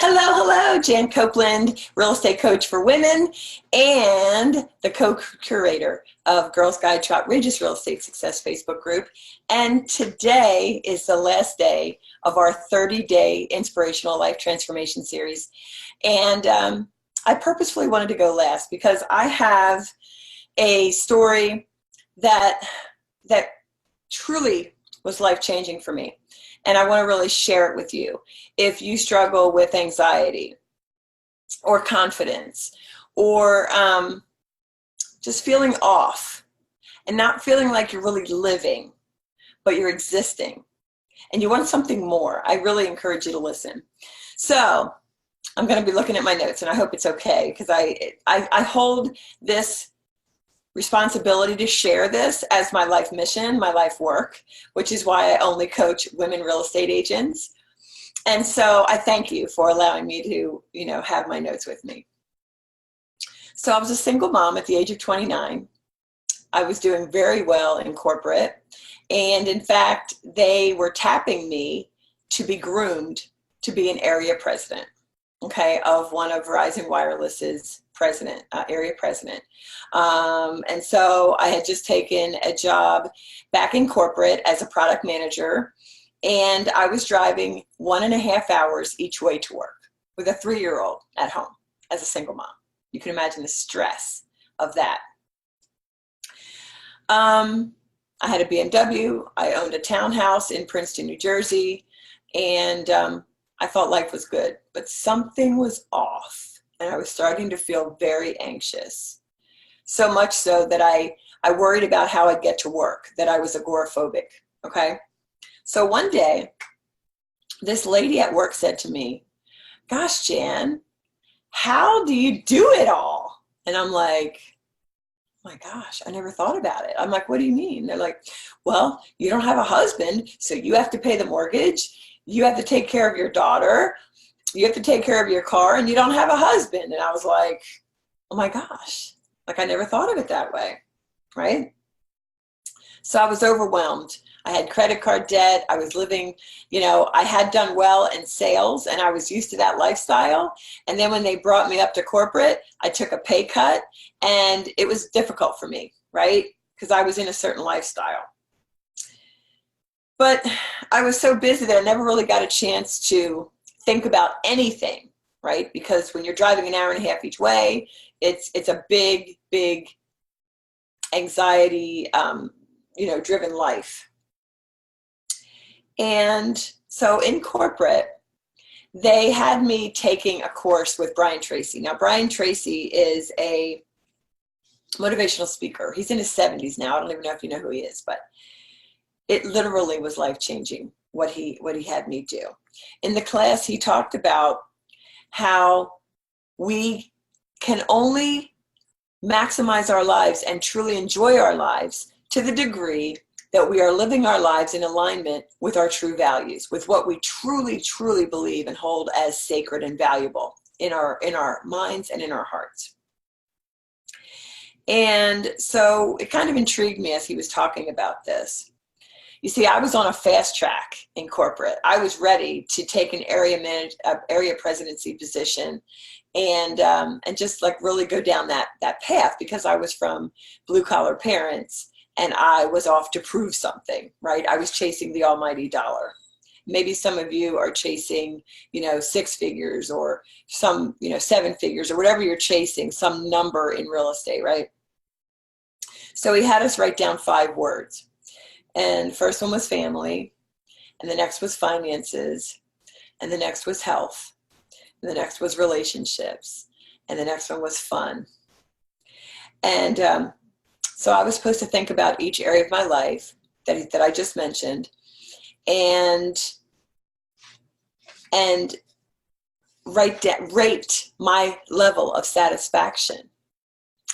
Hello, hello, Jan Copeland, real estate coach for women and the co-curator of Girls Guide to Outrageous Real Estate Success Facebook group. And today is the last day of our 30-day inspirational life transformation series. And I purposefully wanted to go last because I have a story that truly was life-changing for me. And I want to really share it with you. If you struggle with anxiety or confidence or just feeling off and not feeling like you're really living, but you're existing, and you want something more, I really encourage you to listen. So I'm going to be looking at my notes, and I hope it's okay, because I hold this responsibility to share this as my life mission, my life work, which is why I only coach women real estate agents. And so I thank you for allowing me to, have my notes with me. So I was a single mom at the age of 29. I was doing very well in corporate. And in fact, they were tapping me to be groomed to be an area president, of one of Verizon Wireless's area president. And so I had just taken a job back in corporate as a product manager, and I was driving 1.5 hours each way to work with a 3-year-old at home as a single mom. You can imagine the stress of that. I had a BMW. I owned a townhouse in Princeton, New Jersey, and I thought life was good, but something was off. And I was starting to feel very anxious. So much so that I worried about how I'd get to work, that I was agoraphobic, So one day, this lady at work said to me, "Gosh, Jan, how do you do it all?" And I'm like, "Oh my gosh, I never thought about it." I'm like, "What do you mean?" They're like, "Well, you don't have a husband, so you have to pay the mortgage. You have to take care of your daughter. You have to take care of your car, and you don't have a husband." And I was like, oh my gosh, I never thought of it that way, right? So I was overwhelmed. I had credit card debt. I was living, I had done well in sales, and I was used to that lifestyle. And then when they brought me up to corporate, I took a pay cut, and it was difficult for me, right? Because I was in a certain lifestyle. But I was so busy that I never really got a chance to think about anything, right? Because when you're driving 1.5 hours each way, it's a big anxiety, driven life. And so in corporate, they had me taking a course with Brian Tracy. Now, Brian Tracy is a motivational speaker. He's in his 70s now. I don't even know if you know who he is, but it literally was life-changing what he had me do. In the class, he talked about how we can only maximize our lives and truly enjoy our lives to the degree that we are living our lives in alignment with our true values, with what we truly believe and hold as sacred and valuable in our minds and in our hearts. And so it kind of intrigued me as he was talking about this. You see, I was on a fast track in corporate. I was ready to take an area presidency position and just really go down that path, because I was from blue collar parents and I was off to prove something, right? I was chasing the almighty dollar. Maybe some of you are chasing, 6 figures or some, 7 figures or whatever you're chasing, some number in real estate, right? So he had us write down 5 words. And the first one was family, and the next was finances, and the next was health, and the next was relationships, and the next one was fun. And so I was supposed to think about each area of my life that I just mentioned, and rate my level of satisfaction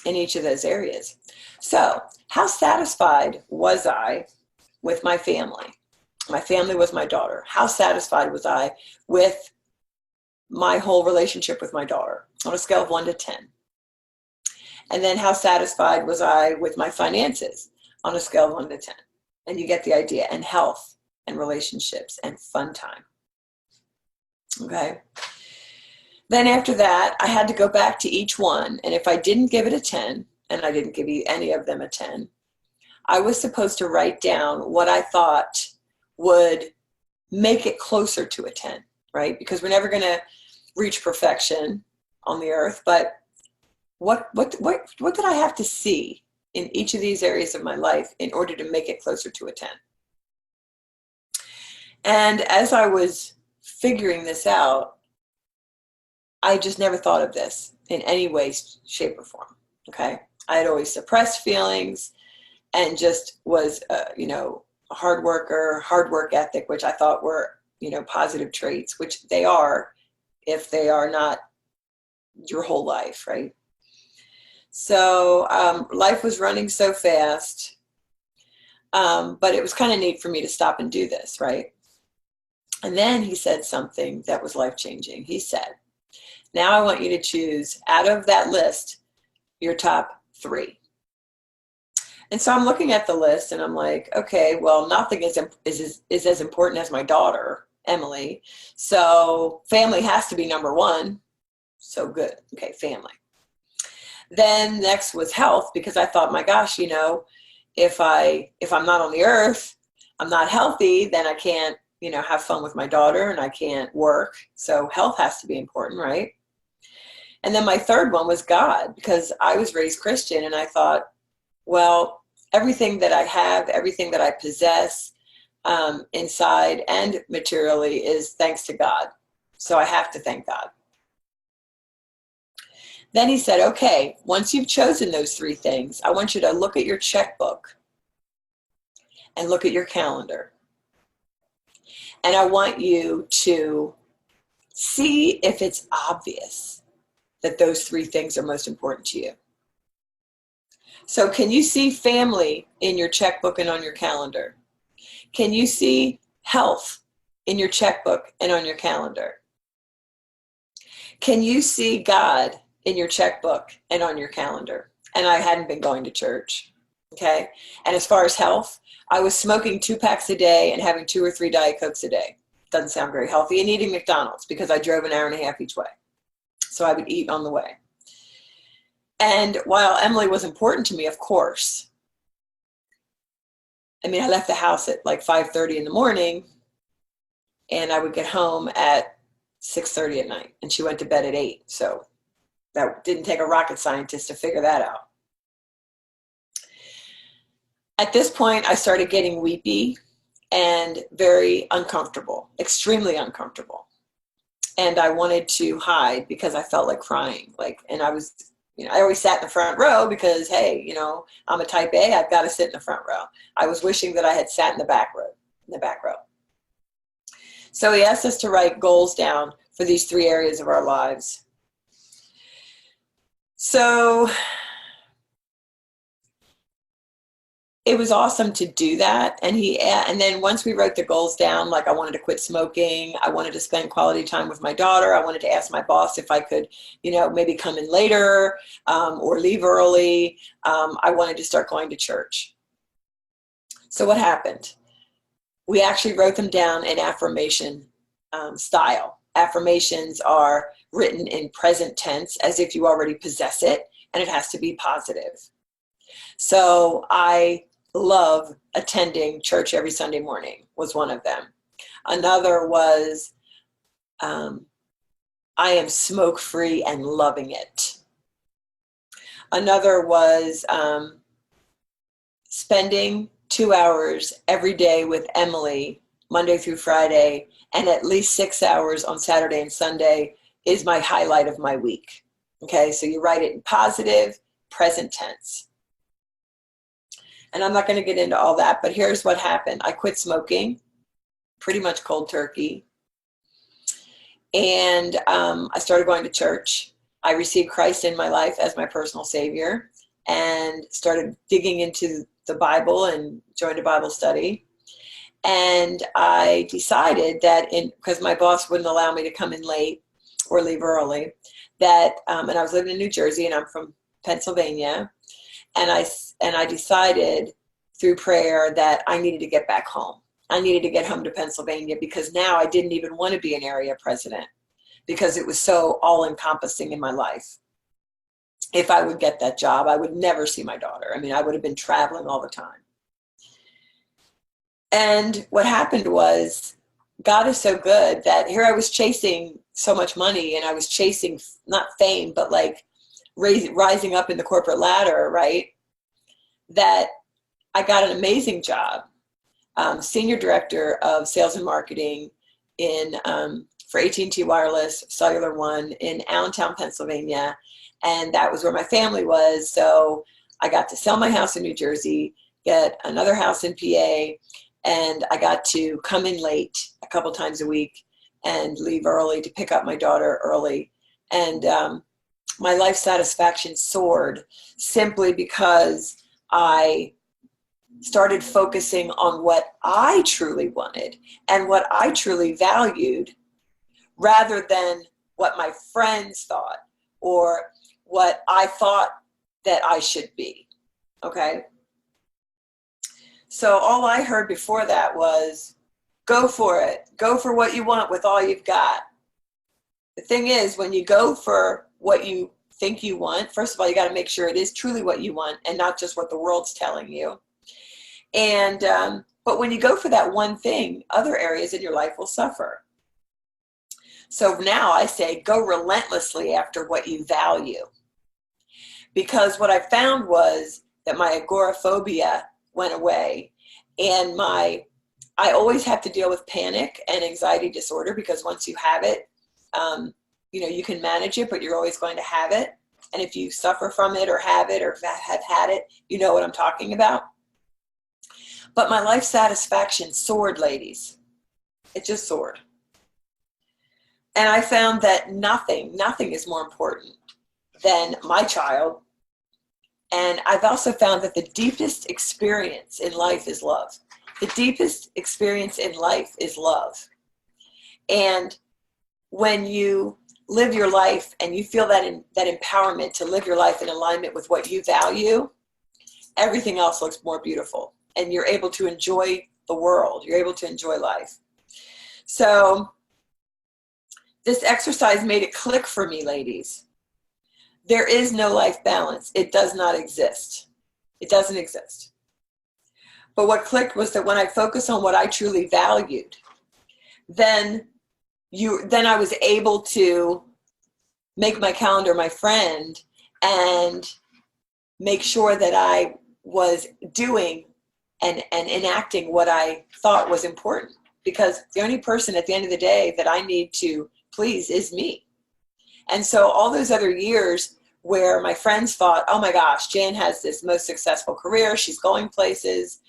in each of those areas. So how satisfied was I with my family? My family was my daughter. How satisfied was I with my whole relationship with my daughter on a scale of 1 to 10? And then how satisfied was I with my finances on a scale of 1 to 10? And you get the idea. And health and relationships and fun time. Okay. Then after that, I had to go back to each one. And if I didn't give it a 10, and I didn't give any of them a 10, I was supposed to write down what I thought would make it closer to a 10, right? Because we're never going to reach perfection on the earth, but what did I have to see in each of these areas of my life in order to make it closer to a 10? And as I was figuring this out, I just never thought of this in any way, shape, or form. Okay. I had always suppressed feelings and just was, a hard worker, hard work ethic, which I thought were, positive traits, which they are if they are not your whole life, right? So life was running so fast, but it was kind of neat for me to stop and do this, right? And then he said something that was life-changing. He said, now I want you to choose out of that list your top 3. And so I'm looking at the list and I'm like, okay, well, nothing is as important as my daughter, Emily. So family has to be number 1. So good. Okay, family. Then next was health, because I thought, my gosh, if I'm not on the earth, I'm not healthy, then I can't, have fun with my daughter and I can't work. So health has to be important, right? And then my third one was God, because I was raised Christian and I thought, well, everything that I have, everything that I possess, inside and materially, is thanks to God. So I have to thank God. Then he said, okay, once you've chosen those 3 things, I want you to look at your checkbook and look at your calendar. And I want you to see if it's obvious that those 3 things are most important to you. So can you see family in your checkbook and on your calendar? Can you see health in your checkbook and on your calendar? Can you see God in your checkbook and on your calendar? And I hadn't been going to church. Okay. And as far as health, I was smoking 2 packs a day and having 2 or 3 Diet Cokes a day. Doesn't sound very healthy. And eating McDonald's, because I drove an hour and a half each way. So I would eat on the way. And while Emily was important to me, of course, I left the house at like 5:30 in the morning and I would get home at 6:30 at night, and she went to bed at 8. So that didn't take a rocket scientist to figure that out. At this point, I started getting weepy and very uncomfortable, extremely uncomfortable. And I wanted to hide because I felt like crying. And I was, I always sat in the front row because, hey, I'm a type A, I've got to sit in the front row. I was wishing that I had sat in the back row. So he asked us to write goals down for these 3 areas of our lives. So it was awesome to do that. And then once we wrote the goals down, I wanted to quit smoking. I wanted to spend quality time with my daughter. I wanted to ask my boss if I could, maybe come in later, or leave early. I wanted to start going to church. So what happened? We actually wrote them down in affirmation style. Affirmations are written in present tense as if you already possess it, and it has to be positive. So I love attending church every Sunday morning was one of them. Another was I am smoke-free and loving it. Another was spending 2 hours every day with Emily, Monday through Friday, and at least 6 hours on Saturday and Sunday is my highlight of my week. Okay, so you write it in positive, present tense. And I'm not going to get into all that, but here's what happened. I quit smoking, pretty much cold turkey. And I started going to church. I received Christ in my life as my personal Savior and started digging into the Bible and joined a Bible study. And I decided that because my boss wouldn't allow me to come in late or leave early, that, and I was living in New Jersey and I'm from Pennsylvania. And I decided through prayer that I needed to get back home. I needed to get home to Pennsylvania because now I didn't even want to be an area president. because it was so all-encompassing in my life. If I would get that job, I would never see my daughter. I mean, I would have been traveling all the time. And what happened was, God is so good that here I was chasing so much money, and I was chasing not fame, but like rising up in the corporate ladder, right? That I got an amazing job, senior director of sales and marketing for AT&T Wireless Cellular One in Allentown, Pennsylvania. And that was where my family was. So I got to sell my house in New Jersey, get another house in PA, and I got to come in late a couple times a week and leave early to pick up my daughter early. And my life satisfaction soared simply because I started focusing on what I truly wanted and what I truly valued, rather than what my friends thought or what I thought that I should be. Okay? So all I heard before that was, go for it. Go for what you want with all you've got. The thing is, when you go for what you think you want, first of all, you got to make sure it is truly what you want and not just what the world's telling you. And but when you go for that one thing, other areas in your life will suffer. So now I say, go relentlessly after what you value. Because what I found was that my agoraphobia went away, and I always have to deal with panic and anxiety disorder, because once you have it, you can manage it, but you're always going to have it. And if you suffer from it or have it or have had it, you know what I'm talking about. But my life satisfaction soared, ladies. It just soared. And I found that nothing is more important than my child. And I've also found that the deepest experience in life is love. The deepest experience in life is love. And when you live your life and you feel that empowerment to live your life in alignment with what you value, everything else looks more beautiful. And you're able to enjoy the world. You're able to enjoy life. So this exercise made it click for me, ladies. There is no life balance. It does not exist. It doesn't exist. But what clicked was that when I focused on what I truly valued, then I was able to make my calendar my friend and make sure that I was doing and enacting what I thought was important. Because the only person at the end of the day that I need to please is me. And so all those other years where my friends thought, oh my gosh, Jan has this most successful career, she's going places,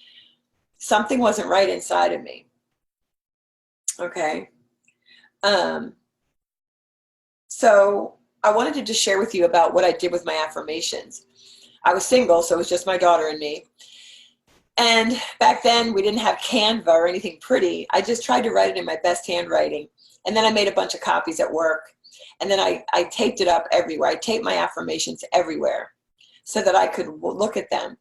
something wasn't right inside of me. Okay. So I wanted to just share with you about what I did with my affirmations. I was single, so it was just my daughter and me. And back then we didn't have Canva or anything pretty. I just tried to write it in my best handwriting. And then I made a bunch of copies at work. And then I taped it up everywhere. I taped my affirmations everywhere so that I could look at them,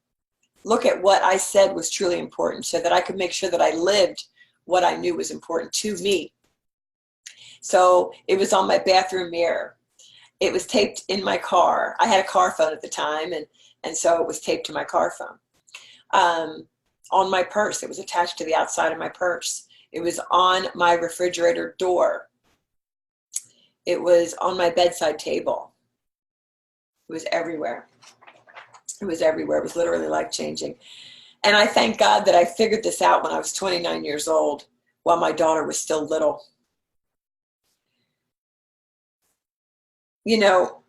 look at what I said was truly important, so that I could make sure that I lived what I knew was important to me. So it was on my bathroom mirror. It was taped in my car. I had a car phone at the time, and so it was taped to my car phone. On my purse, it was attached to the outside of my purse. It was on my refrigerator door. It was on my bedside table. It was everywhere. It was everywhere. It was literally life-changing. And I thank God that I figured this out when I was 29 years old, while my daughter was still little. You know,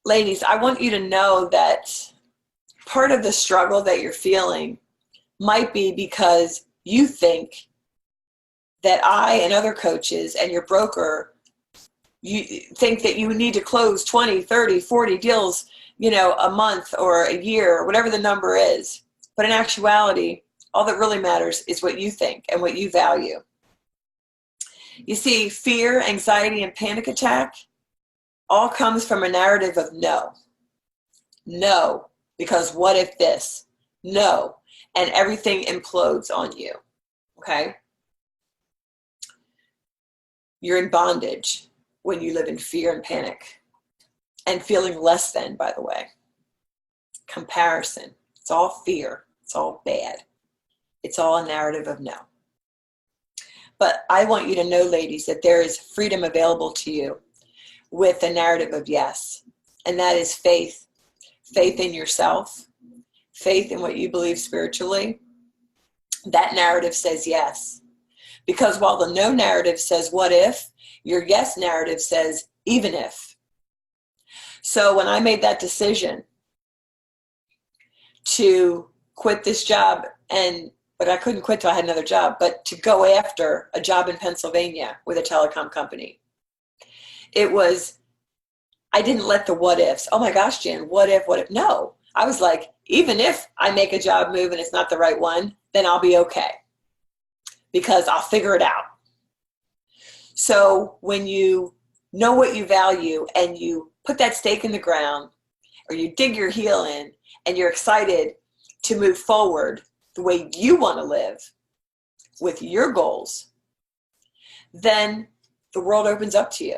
ladies, I want you to know that part of the struggle that you're feeling might be because you think that I and other coaches and your broker, you think that you need to close 20, 30, 40 deals, a month or a year, or whatever the number is. But in actuality, all that really matters is what you think and what you value. You see, fear, anxiety, and panic attack all comes from a narrative of no. No, because what if this? No. And everything implodes on you. Okay? You're in bondage. when you live in fear and panic and feeling less than, by the way. Comparison. It's all fear. It's all bad. It's all a narrative of no. But I want you to know, ladies, that there is freedom available to you with a narrative of yes. And that is faith. Faith in yourself. Faith in what you believe spiritually. That narrative says yes. Because while the no narrative says what if, your yes narrative says even if. So when I made that decision to quit this job, but I couldn't quit till I had another job, but to go after a job in Pennsylvania with a telecom company, I didn't let the what ifs. Oh my gosh, Jan, what if? No, I was like, even if I make a job move and it's not the right one, then I'll be okay because I'll figure it out. So when you know what you value and you put that stake in the ground or you dig your heel in and you're excited to move forward the way you want to live with your goals, then the world opens up to you.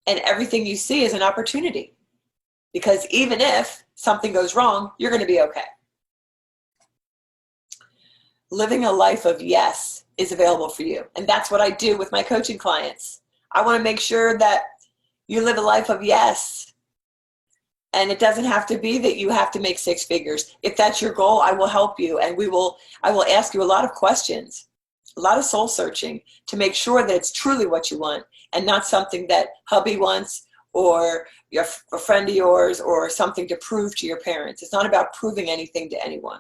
And everything you see is an opportunity. Because even if something goes wrong, you're going to be okay. Living a life of yes is available for you. And that's what I do with my coaching clients. I want to make sure that you live a life of yes. And it doesn't have to be that you have to make six figures. If that's your goal, I will help you. And I will ask you a lot of questions, a lot of soul searching to make sure that it's truly what you want and not something that hubby wants or a friend of yours or something to prove to your parents. It's not about proving anything to anyone.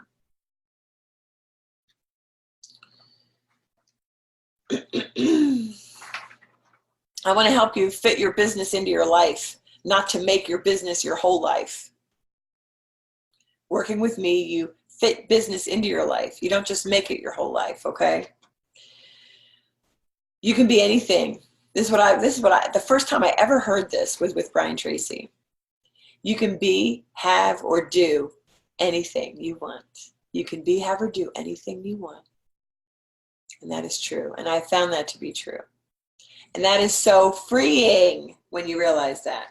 I want to help you fit your business into your life, not to make your business your whole life. Working with me, you fit business into your life. You don't just make it your whole life, okay? You can be anything. The first time I ever heard this was with Brian Tracy. You can be, have, or do anything you want. You can be, have, or do anything you want. And that is true. And I found that to be true. And that is so freeing when you realize that.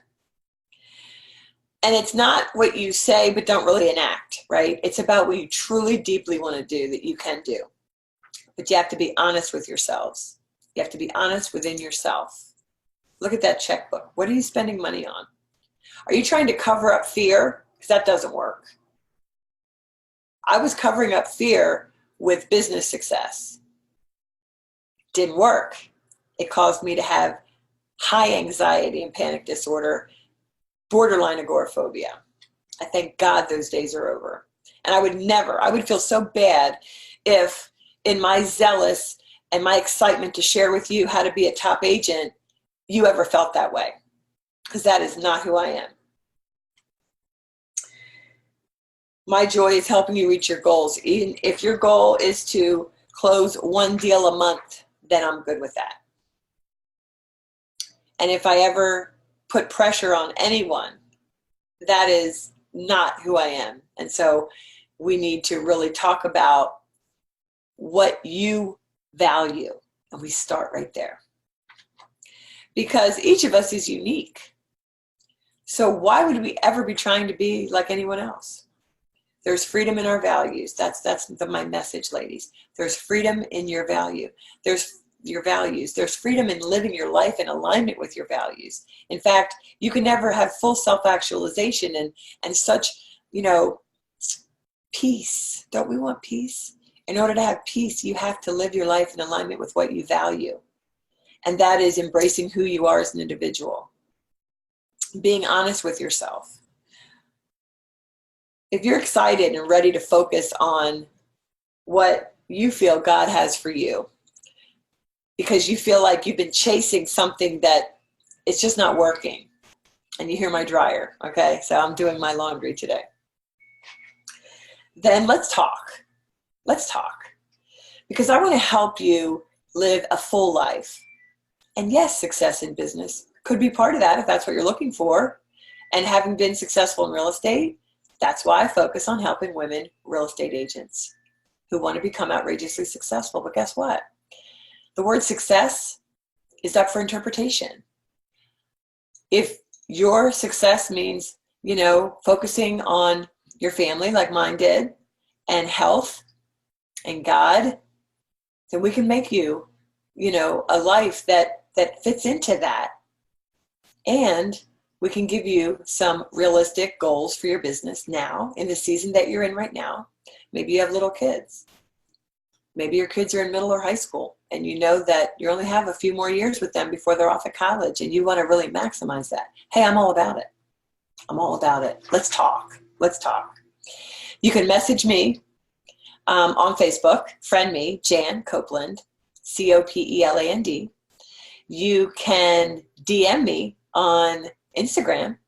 And it's not what you say but don't really enact, right? It's about what you truly, deeply want to do that you can do. But you have to be honest with yourselves. You have to be honest within yourself. Look at that checkbook. What are you spending money on? Are you trying to cover up fear? Because that doesn't work. I was covering up fear with business success. Didn't work. It caused me to have high anxiety and panic disorder, borderline agoraphobia. I thank God those days are over. And I would feel so bad if in my zealous and my excitement to share with you how to be a top agent, you ever felt that way. Because that is not who I am. My joy is helping you reach your goals. Even if your goal is to close one deal a month, then I'm good with that. And if I ever put pressure on anyone, that is not who I am. And so we need to really talk about what you value. And we start right there. Because each of us is unique. So why would we ever be trying to be like anyone else? There's freedom in our values. That's my message, ladies. There's freedom in your value. There's your values. There's freedom in living your life in alignment with your values. In fact, you can never have full self-actualization and such, peace. Don't we want peace? In order to have peace, you have to live your life in alignment with what you value. And that is embracing who you are as an individual. Being honest with yourself. If you're excited and ready to focus on what you feel God has for you, because you feel like you've been chasing something that it's just not working, and you hear my dryer, okay? So I'm doing my laundry today. Then let's talk. Let's talk. Because I want to help you live a full life. And yes, success in business could be part of that if that's what you're looking for. And having been successful in real estate, that's why I focus on helping women real estate agents who want to become outrageously successful. But guess what? The word success is up for interpretation. If your success means, focusing on your family like mine did, and health and God, then we can make you, a life that fits into that. And we can give you some realistic goals for your business now in the season that you're in right now. Maybe you have little kids. Maybe your kids are in middle or high school, and you know that you only have a few more years with them before they're off at college, and you want to really maximize that. Hey, I'm all about it. I'm all about it. Let's talk. Let's talk. You can message me on Facebook. Friend me, Jan Copeland, Copeland. You can DM me on Instagram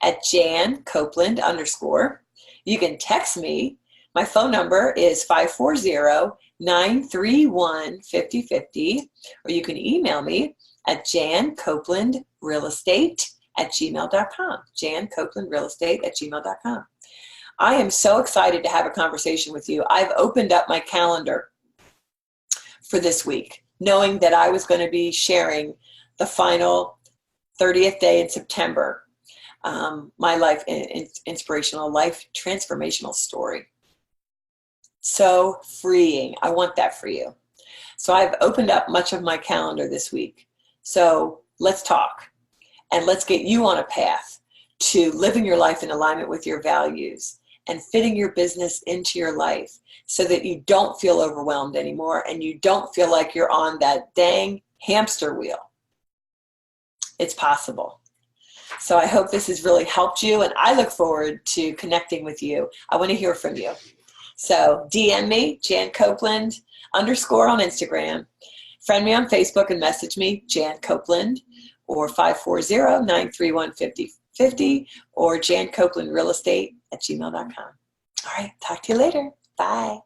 at Jan Copeland _. You can text me. My phone number is 540-931-5050, or you can email me at jancopelandrealestate@gmail.com. jancopelandrealestate@gmail.com. I am so excited to have a conversation with you. I've opened up my calendar for this week, knowing that I was going to be sharing the final 30th day in September, my life inspirational, life transformational story. So freeing. I want that for you. So I've opened up much of my calendar this week. So let's talk, and let's get you on a path to living your life in alignment with your values and fitting your business into your life so that you don't feel overwhelmed anymore and you don't feel like you're on that dang hamster wheel. It's possible. So I hope this has really helped you, and I look forward to connecting with you. I want to hear from you. So DM me, Jan Copeland _ on Instagram. Friend me on Facebook and message me, Jan Copeland, or 540-931-5050, or jancopelandrealestate@gmail.com. All right, talk to you later. Bye.